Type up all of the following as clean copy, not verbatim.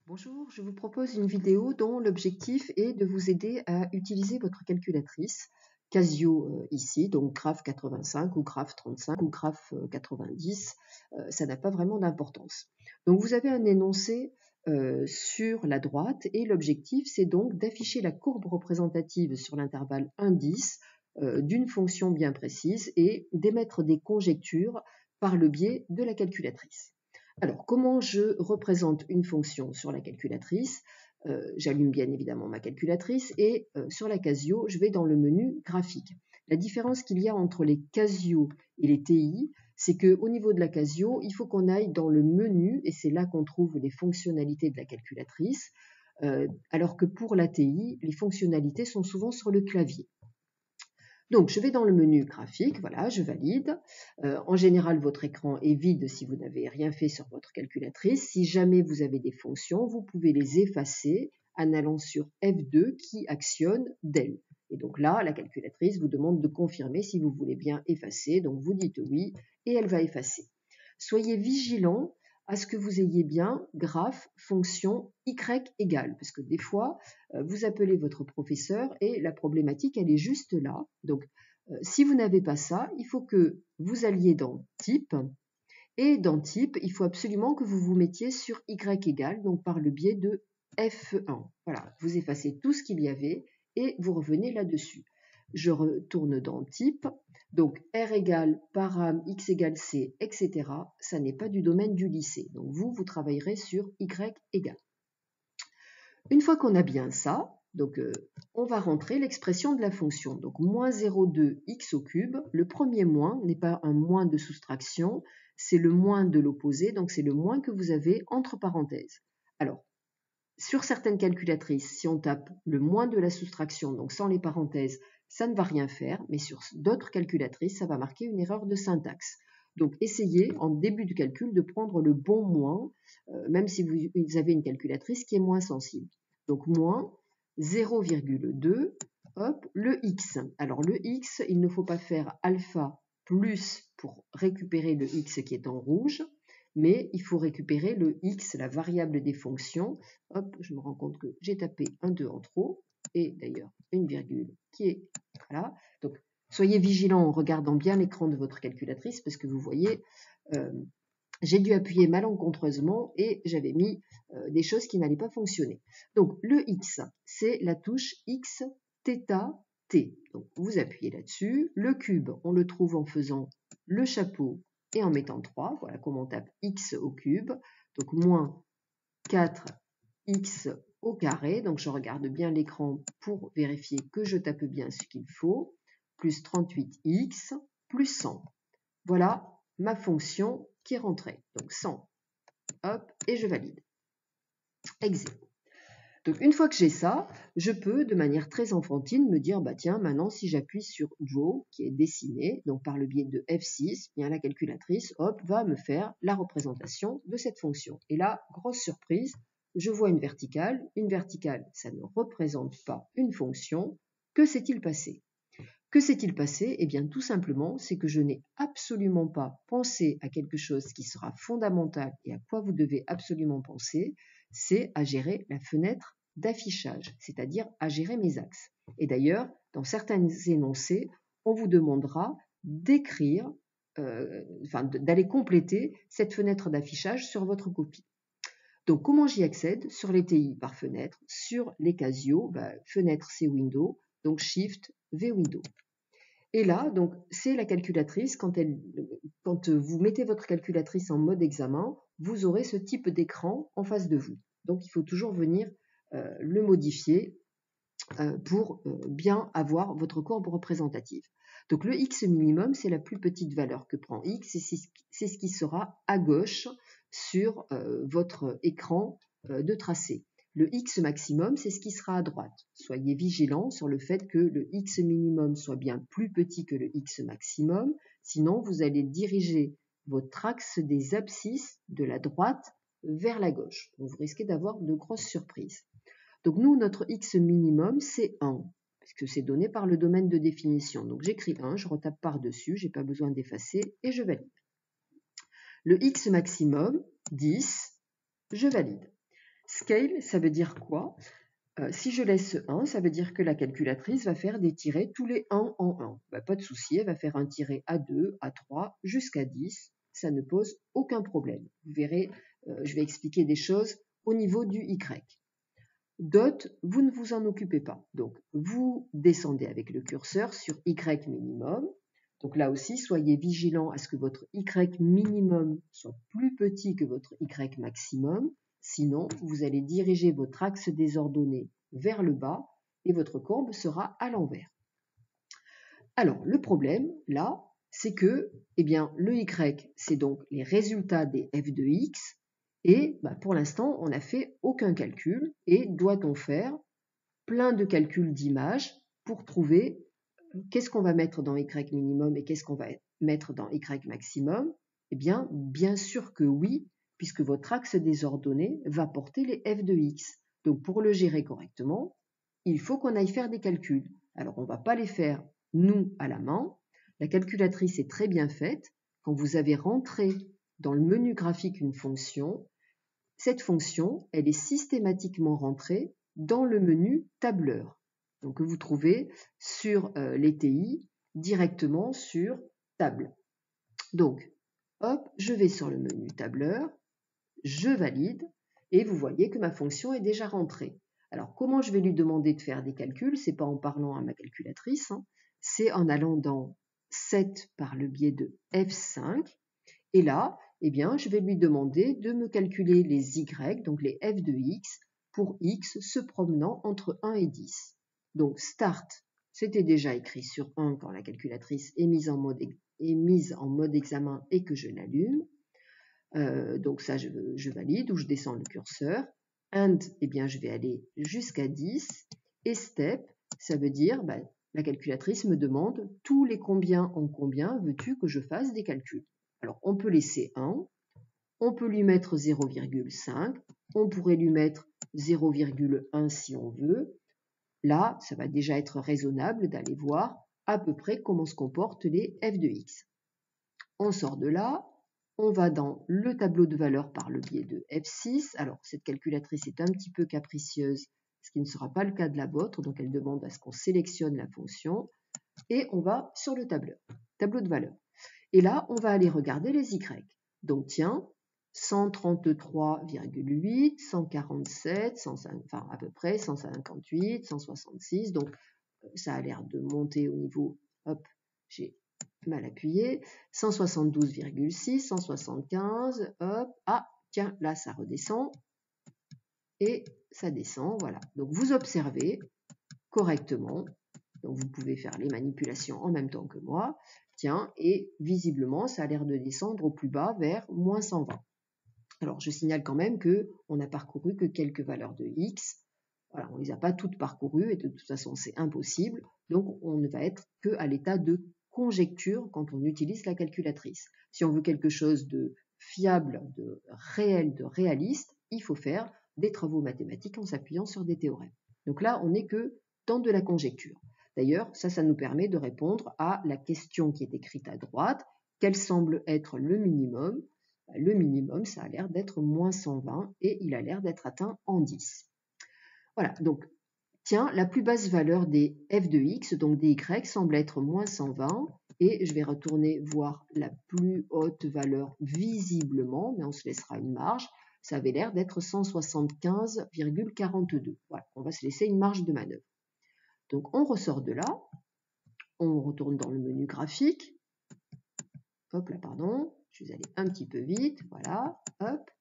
Bonjour, je vous propose une vidéo dont l'objectif est de vous aider à utiliser votre calculatrice Casio ici, donc graphe 85 ou graphe 35 ou graphe 90, ça n'a pas vraiment d'importance. Donc vous avez un énoncé sur la droite et l'objectif c'est donc d'afficher la courbe représentative sur l'intervalle 1-10 d'une fonction bien précise et d'émettre des conjectures par le biais de la calculatrice. Alors, comment je représente une fonction sur la calculatrice? J'allume bien évidemment ma calculatrice et sur la Casio, je vais dans le menu graphique. La différence qu'il y a entre les Casio et les TI, c'est qu'au niveau de la Casio, il faut qu'on aille dans le menu et c'est là qu'on trouve les fonctionnalités de la calculatrice, alors que pour la TI, les fonctionnalités sont souvent sur le clavier. Donc, je vais dans le menu graphique, voilà, je valide. En général, votre écran est vide si vous n'avez rien fait sur votre calculatrice. Si jamais vous avez des fonctions, vous pouvez les effacer en allant sur F2 qui actionne DEL. Et donc là, la calculatrice vous demande de confirmer si vous voulez bien effacer. Donc, vous dites oui et elle va effacer. Soyez vigilant à ce que vous ayez bien graphe fonction y égale, parce que des fois, vous appelez votre professeur et la problématique, elle est juste là. Donc, si vous n'avez pas ça, il faut que vous alliez dans type, et dans type, il faut absolument que vous vous mettiez sur y égale, donc par le biais de F1. Voilà, vous effacez tout ce qu'il y avait et vous revenez là-dessus. Je retourne dans type, donc R égale param, X égale C, etc. Ça n'est pas du domaine du lycée. Donc vous travaillerez sur Y égale. Une fois qu'on a bien ça, donc on va rentrer l'expression de la fonction. Donc moins 0,2 x au cube. Le premier moins n'est pas un moins de soustraction, c'est le moins de l'opposé, donc c'est le moins que vous avez entre parenthèses. Alors, sur certaines calculatrices, si on tape le moins de la soustraction, donc sans les parenthèses, ça ne va rien faire, mais sur d'autres calculatrices, ça va marquer une erreur de syntaxe. Donc essayez en début de calcul de prendre le bon moins, même si vous avez une calculatrice qui est moins sensible. Donc moins 0,2, hop, le x. Alors le x, il ne faut pas faire alpha plus pour récupérer le x qui est en rouge, mais il faut récupérer le x, la variable des fonctions. Hop, je me rends compte que j'ai tapé un 2 en trop, et d'ailleurs une virgule qui est, voilà. Donc, soyez vigilant en regardant bien l'écran de votre calculatrice, parce que vous voyez, j'ai dû appuyer malencontreusement et j'avais mis des choses qui n'allaient pas fonctionner. Donc, le x, c'est la touche x, θ, t. Donc, vous appuyez là-dessus. Le cube, on le trouve en faisant le chapeau et en mettant 3, voilà comment on tape x au cube, donc moins 4x au carré, donc je regarde bien l'écran pour vérifier que je tape bien ce qu'il faut, plus 38x, plus 100. Voilà ma fonction qui est rentrée, donc 100, hop, et je valide. Exé. Donc une fois que j'ai ça, je peux de manière très enfantine me dire, bah tiens, maintenant si j'appuie sur Draw, qui est dessiné, donc par le biais de F6, bien la calculatrice, hop, va me faire la représentation de cette fonction. Et là, grosse surprise, je vois une verticale. Une verticale, ça ne représente pas une fonction. Que s'est-il passé? Que s'est-il passé? Eh bien, tout simplement, c'est que je n'ai absolument pas pensé à quelque chose qui sera fondamental et à quoi vous devez absolument penser, c'est à gérer la fenêtre d'affichage, c'est-à-dire à gérer mes axes. Et d'ailleurs, dans certains énoncés, on vous demandera d'écrire, d'aller compléter cette fenêtre d'affichage sur votre copie. Donc, comment j'y accède? Sur les TI par fenêtre, sur les Casio, fenêtre c'est Windows, donc Shift V Windows. Et là, donc, c'est la calculatrice, quand vous mettez votre calculatrice en mode examen, vous aurez ce type d'écran en face de vous. Donc, il faut toujours venir le modifier pour bien avoir votre courbe représentative. Donc, le x minimum, c'est la plus petite valeur que prend x, et c'est ce qui sera à gauche sur votre écran de tracé. Le x maximum, c'est ce qui sera à droite. Soyez vigilant sur le fait que le x minimum soit bien plus petit que le x maximum, sinon vous allez diriger votre axe des abscisses de la droite vers la gauche. Donc vous risquez d'avoir de grosses surprises. Donc nous, notre x minimum, c'est 1, puisque c'est donné par le domaine de définition. Donc j'écris 1, je retape par-dessus, je n'ai pas besoin d'effacer, et je valide. Le x maximum, 10, je valide. scale, ça veut dire quoi? Si je laisse 1, ça veut dire que la calculatrice va faire des tirets tous les 1 en 1. Bah, pas de souci, elle va faire un tiret à 2, à 3, jusqu'à 10. Ça ne pose aucun problème. Vous verrez, je vais expliquer des choses au niveau du Y. Dot, vous ne vous en occupez pas. Donc, vous descendez avec le curseur sur Y minimum. Donc là aussi, soyez vigilant à ce que votre Y minimum soit plus petit que votre Y maximum. Sinon, vous allez diriger votre axe désordonné vers le bas et votre courbe sera à l'envers. Alors, le problème, là, c'est que le Y, c'est donc les résultats des f de x. Et pour l'instant, on n'a fait aucun calcul. Et doit-on faire plein de calculs d'images pour trouver qu'est-ce qu'on va mettre dans Y minimum et qu'est-ce qu'on va mettre dans Y maximum? Bien sûr que oui, puisque votre axe désordonné va porter les f de x. Donc, pour le gérer correctement, il faut qu'on aille faire des calculs. Alors, on ne va pas les faire, nous, à la main. La calculatrice est très bien faite. Quand vous avez rentré dans le menu graphique une fonction, cette fonction, elle est systématiquement rentrée dans le menu tableur. Donc, que vous trouvez sur les TI directement sur table. Donc, hop, je vais sur le menu tableur, je valide et vous voyez que ma fonction est déjà rentrée. Alors, comment je vais lui demander de faire des calculs? C'est pas en parlant à ma calculatrice, c'est en allant dans Set par le biais de F5. Et là, je vais lui demander de me calculer les Y, donc les f de x, pour x se promenant entre 1 et 10. Donc, start, c'était déjà écrit sur 1 quand la calculatrice est mise en mode examen et que je l'allume. Donc ça, je valide ou je descends le curseur. And, je vais aller jusqu'à 10. Et step, ça veut dire, la calculatrice me demande tous les combien en combien veux-tu que je fasse des calculs. Alors, on peut laisser 1, on peut lui mettre 0,5, on pourrait lui mettre 0,1 si on veut. Là, ça va déjà être raisonnable d'aller voir à peu près comment se comportent les f de x. On sort de là, on va dans le tableau de valeurs par le biais de F6. Alors, cette calculatrice est un petit peu capricieuse, ce qui ne sera pas le cas de la vôtre, donc elle demande à ce qu'on sélectionne la fonction, et on va sur le tableau de valeurs. Et là, on va aller regarder les Y. Donc, tiens, 133,8, 147, à peu près, 158, 166. Donc, ça a l'air de monter au niveau, hop, j'ai mal appuyé, 172,6, 175, hop, tiens, là, ça redescend. Et ça descend, voilà. Donc, vous observez correctement. Donc, vous pouvez faire les manipulations en même temps que moi. Tiens, et visiblement, ça a l'air de descendre au plus bas vers moins 120. Alors, je signale quand même qu'on n'a parcouru que quelques valeurs de x. Voilà, on ne les a pas toutes parcourues et de toute façon, c'est impossible. Donc, on ne va être qu'à l'état de conjecture quand on utilise la calculatrice. Si on veut quelque chose de fiable, de réel, de réaliste, il faut faire des travaux mathématiques en s'appuyant sur des théorèmes. Donc là, on n'est que dans de la conjecture. D'ailleurs, ça nous permet de répondre à la question qui est écrite à droite. Quel semble être le minimum? Le minimum, ça a l'air d'être moins 120 et il a l'air d'être atteint en 10. Voilà, donc, tiens, la plus basse valeur des f de x, donc des y, semble être moins 120. Et je vais retourner voir la plus haute valeur visiblement, mais on se laissera une marge. Ça avait l'air d'être 175,42. Voilà, on va se laisser une marge de manœuvre. Donc, on ressort de là, on retourne dans le menu graphique. Hop là, pardon, je vais aller un petit peu vite, voilà, hop.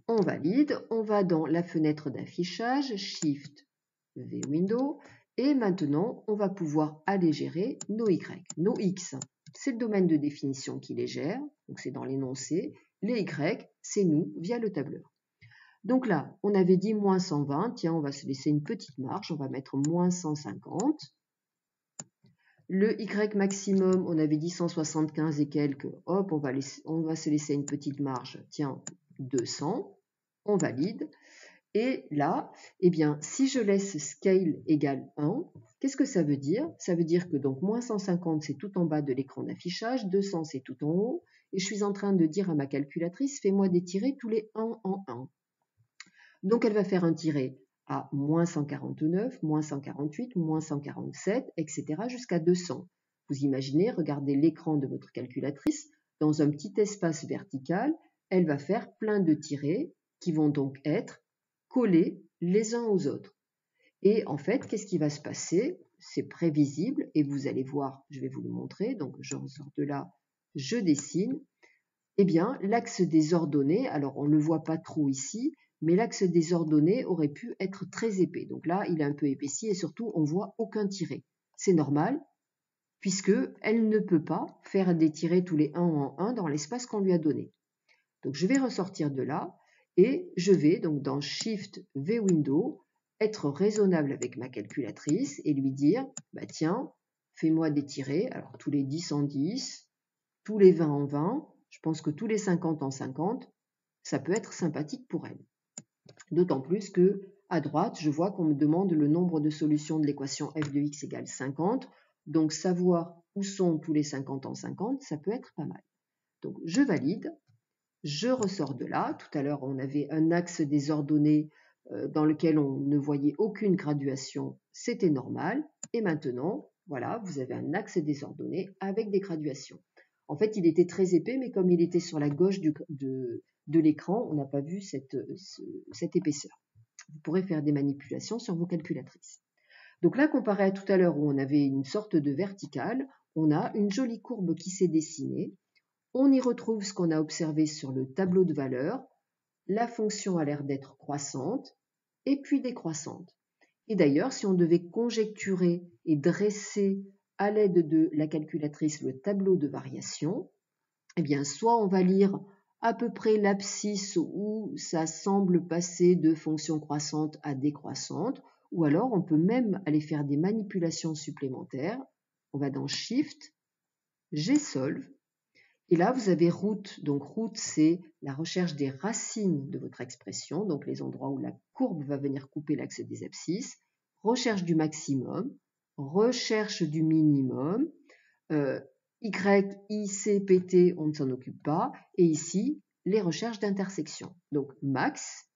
On valide, on va dans la fenêtre d'affichage, Shift V Window, et maintenant, on va pouvoir aller gérer nos Y. Nos X, c'est le domaine de définition qui les gère, donc c'est dans l'énoncé. Les Y, c'est nous, via le tableur. Donc là, on avait dit moins 120, tiens, on va se laisser une petite marge, on va mettre moins 150. Le Y maximum, on avait dit 175 et quelques, hop, on va se laisser une petite marge, tiens, 200, on valide. Et là, si je laisse scale égale 1, qu'est-ce que ça veut dire? Ça veut dire que donc moins 150, c'est tout en bas de l'écran d'affichage, 200, c'est tout en haut, et je suis en train de dire à ma calculatrice, fais-moi des tirets tous les 1 en 1. Donc elle va faire un tiret à moins 149, moins 148, moins 147, etc. jusqu'à 200. Vous imaginez, regardez l'écran de votre calculatrice, dans un petit espace vertical, elle va faire plein de tirets qui vont donc être collés les uns aux autres. Et en fait, qu'est-ce qui va se passer? C'est prévisible et vous allez voir, je vais vous le montrer, donc je ressors de là, je dessine. Eh bien, l'axe des ordonnées, alors on ne le voit pas trop ici, mais l'axe des ordonnées aurait pu être très épais. Donc là, il est un peu épaissi et surtout, on voit aucun tiret. C'est normal, puisque elle ne peut pas faire des tirets tous les 1 en 1 dans l'espace qu'on lui a donné. Donc je vais ressortir de là et je vais donc dans Shift V Window être raisonnable avec ma calculatrice et lui dire bah tiens, fais-moi des tirets, alors tous les 10 en 10, tous les 20 en 20, je pense que tous les 50 en 50, ça peut être sympathique pour elle. D'autant plus que à droite, je vois qu'on me demande le nombre de solutions de l'équation f de x égale 50, donc savoir où sont tous les 50 en 50, ça peut être pas mal. Donc je valide. Je ressors de là. Tout à l'heure, on avait un axe des ordonnées dans lequel on ne voyait aucune graduation. C'était normal. Et maintenant, voilà, vous avez un axe des ordonnées avec des graduations. En fait, il était très épais, mais comme il était sur la gauche de l'écran, on n'a pas vu cette épaisseur. Vous pourrez faire des manipulations sur vos calculatrices. Donc là, comparé à tout à l'heure où on avait une sorte de verticale, on a une jolie courbe qui s'est dessinée. On y retrouve ce qu'on a observé sur le tableau de valeurs. La fonction a l'air d'être croissante et puis décroissante. Et d'ailleurs, si on devait conjecturer et dresser à l'aide de la calculatrice le tableau de variation, eh bien, soit on va lire à peu près l'abscisse où ça semble passer de fonction croissante à décroissante, ou alors on peut même aller faire des manipulations supplémentaires. On va dans Shift, Gsolve, et là, vous avez route. Donc, route, c'est la recherche des racines de votre expression, donc les endroits où la courbe va venir couper l'axe des abscisses. Recherche du maximum, recherche du minimum. Y, I, C, PT, on ne s'en occupe pas. Et ici, les recherches d'intersection. Donc, max,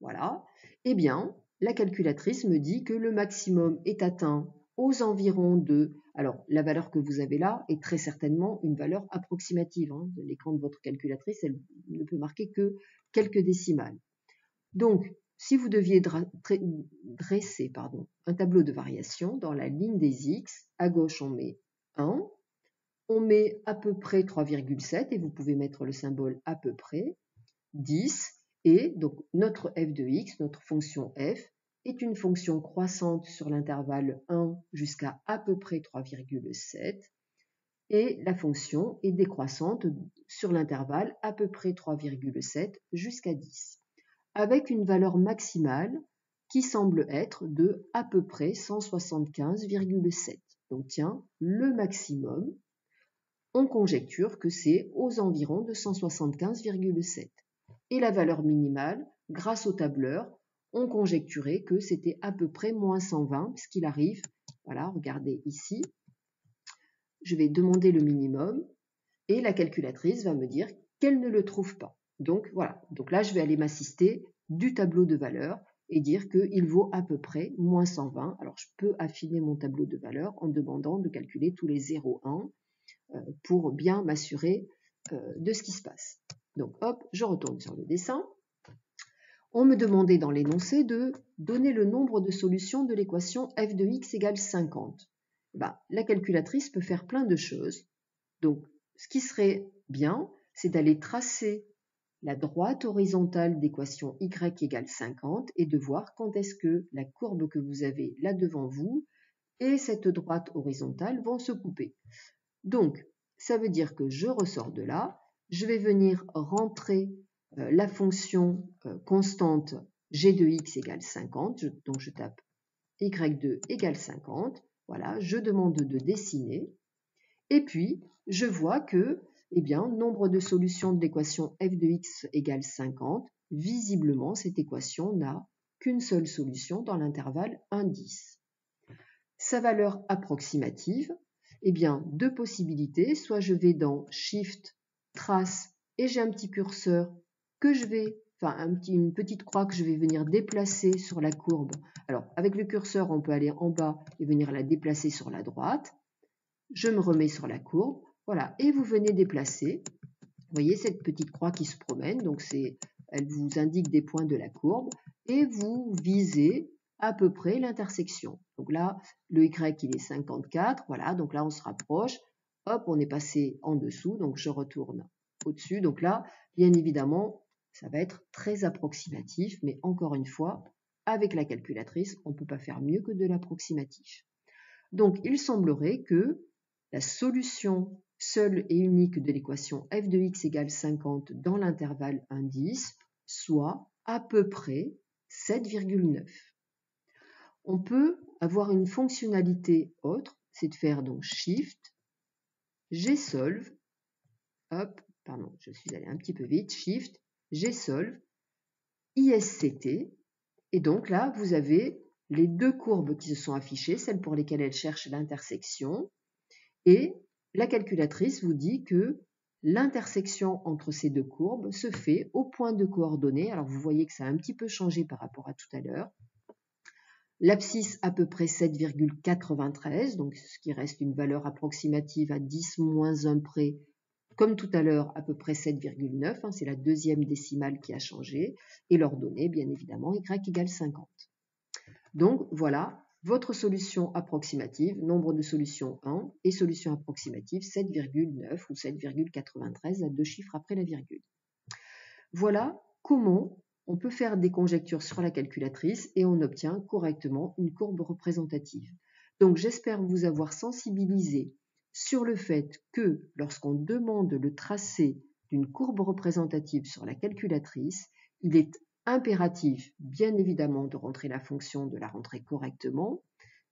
voilà. Eh bien, la calculatrice me dit que le maximum est atteint aux environs de... Alors, la valeur que vous avez là est très certainement une valeur approximative. Hein. L'écran de votre calculatrice, elle ne peut marquer que quelques décimales. Donc, si vous deviez dresser un tableau de variation, dans la ligne des x, à gauche on met 1, on met à peu près 3,7, et vous pouvez mettre le symbole à peu près, 10, et donc notre f de x, notre fonction f, est une fonction croissante sur l'intervalle 1 jusqu'à peu près 3,7 et la fonction est décroissante sur l'intervalle à peu près 3,7 jusqu'à 10, avec une valeur maximale qui semble être de à peu près 175,7. Donc tiens, le maximum, on conjecture que c'est aux environs de 175,7. Et la valeur minimale, grâce au tableur, on conjecturait que c'était à peu près moins 120, puisqu'il arrive, voilà, regardez ici, je vais demander le minimum, et la calculatrice va me dire qu'elle ne le trouve pas. Donc voilà, donc là je vais aller m'assister du tableau de valeurs et dire qu'il vaut à peu près moins 120. Alors je peux affiner mon tableau de valeurs en demandant de calculer tous les 0,1 pour bien m'assurer de ce qui se passe. Donc hop, je retourne sur le dessin. On me demandait dans l'énoncé de donner le nombre de solutions de l'équation f de x égale 50. La calculatrice peut faire plein de choses. Donc, ce qui serait bien, c'est d'aller tracer la droite horizontale d'équation y égale 50 et de voir quand est-ce que la courbe que vous avez là devant vous et cette droite horizontale vont se couper. Donc, ça veut dire que je ressors de là, je vais venir rentrer la fonction constante g de x égale 50, donc je tape y2 égale 50, voilà, je demande de dessiner, et puis je vois que, eh bien, nombre de solutions de l'équation f de x égale 50, visiblement cette équation n'a qu'une seule solution dans l'intervalle 1, 10. Sa valeur approximative, eh bien, deux possibilités, soit je vais dans Shift, Trace, et j'ai un petit curseur que je vais, une petite croix que je vais venir déplacer sur la courbe. Alors, avec le curseur, on peut aller en bas et venir la déplacer sur la droite. Je me remets sur la courbe, voilà, et vous venez déplacer. Vous voyez cette petite croix qui se promène, donc elle vous indique des points de la courbe, et vous visez à peu près l'intersection. Donc là, le Y, il est 54, voilà, donc là, on se rapproche. Hop, on est passé en dessous, donc je retourne au-dessus. Donc là, bien évidemment, ça va être très approximatif, mais encore une fois, avec la calculatrice, on ne peut pas faire mieux que de l'approximatif. Donc, il semblerait que la solution seule et unique de l'équation f de x égale 50 dans l'intervalle 1,10 soit à peu près 7,9. On peut avoir une fonctionnalité autre, c'est de faire donc Shift, Gsolve, hop, pardon, je suis allé un petit peu vite, Shift, Gsolve, ISCT, et donc là, vous avez les deux courbes qui se sont affichées, celles pour lesquelles elle cherche l'intersection, et la calculatrice vous dit que l'intersection entre ces deux courbes se fait au point de coordonnées. Alors vous voyez que ça a un petit peu changé par rapport à tout à l'heure. L'abscisse à peu près 7,93, donc ce qui reste une valeur approximative à 10 moins 1 près, comme tout à l'heure à peu près 7,9, hein, c'est la deuxième décimale qui a changé, et l'ordonnée bien évidemment y égale 50. Donc voilà votre solution approximative, nombre de solutions 1, et solution approximative 7,9 ou 7,93 à deux chiffres après la virgule. Voilà comment on peut faire des conjectures sur la calculatrice et on obtient correctement une courbe représentative. Donc j'espère vous avoir sensibilisé sur le fait que lorsqu'on demande le tracé d'une courbe représentative sur la calculatrice, il est impératif, bien évidemment, de rentrer la fonction, de la rentrer correctement,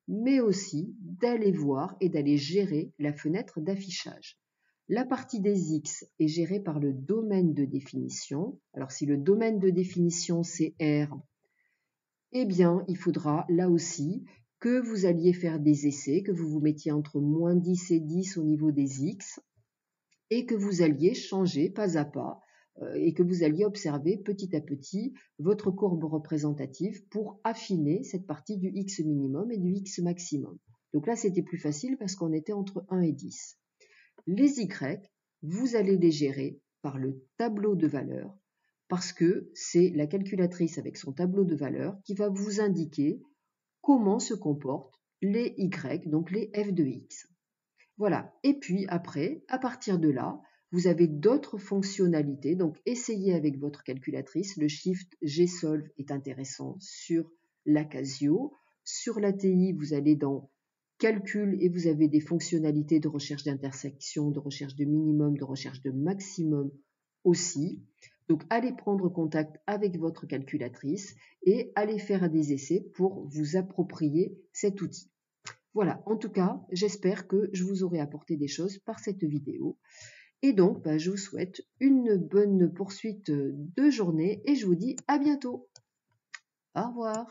mais aussi d'aller voir et d'aller gérer la fenêtre d'affichage. La partie des X est gérée par le domaine de définition. Alors si le domaine de définition c'est R, eh bien il faudra là aussi que vous alliez faire des essais, que vous vous mettiez entre moins 10 et 10 au niveau des X, et que vous alliez changer pas à pas, et que vous alliez observer petit à petit votre courbe représentative pour affiner cette partie du X minimum et du X maximum. Donc là, c'était plus facile parce qu'on était entre 1 et 10. Les Y, vous allez les gérer par le tableau de valeurs parce que c'est la calculatrice avec son tableau de valeurs qui va vous indiquer comment se comportent les Y, donc les f de x. Voilà, et puis après, à partir de là, vous avez d'autres fonctionnalités, donc essayez avec votre calculatrice, le Shift Gsolve est intéressant sur la Casio, sur la TI, vous allez dans Calcul et vous avez des fonctionnalités de recherche d'intersection, de recherche de minimum, de recherche de maximum aussi. Donc allez prendre contact avec votre calculatrice et allez faire des essais pour vous approprier cet outil. Voilà, en tout cas, j'espère que je vous aurai apporté des choses par cette vidéo. Et donc, je vous souhaite une bonne poursuite de journée et je vous dis à bientôt. Au revoir.